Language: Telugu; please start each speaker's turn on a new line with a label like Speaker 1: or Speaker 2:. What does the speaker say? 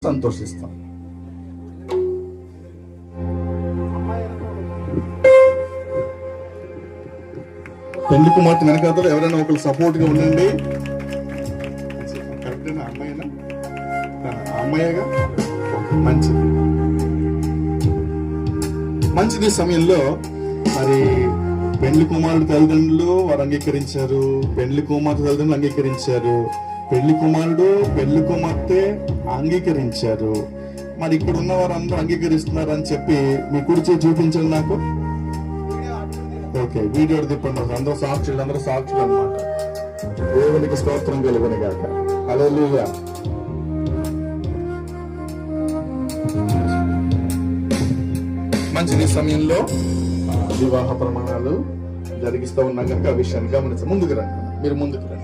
Speaker 1: సంతోషిస్తాం. పెళ్లి కుమార్తె వెనకాతలు ఎవరైనా ఒకరు సపోర్ట్ గా ఉండండి. కరెక్టేనా? అమ్మాయినా అమ్మాయిగా మంచిది మంచిది. సమయంలో మరి పెళ్లి కుమారుడు తల్లిదండ్రులు వారు అంగీకరించారు, పెళ్లి కుమార్తె తల్లిదండ్రులు అంగీకరించారు, పెళ్లి కుమారుడు పెళ్లి కుమార్తె అంగీకరించారు. మరి ఇక్కడ ఉన్న వారు అందరూ అంగీకరిస్తున్నారు అని చెప్పి మీ కుడిచే చూపించండి నాకు. ఓకే, వీడియో తిప్పండి. అందరూ సాక్షులు అన్నమాట. దేవునికి స్తోత్రం కలుగును గాక. హల్లెలూయా. మంచిది. సమయంలో వివాహ ప్రమాణాలు జరిగిస్తూ ఉన్నాం కనుక ఆ విషయాన్ని గమనించ ముందుకు రండి. మీరు ముందుకు రండి.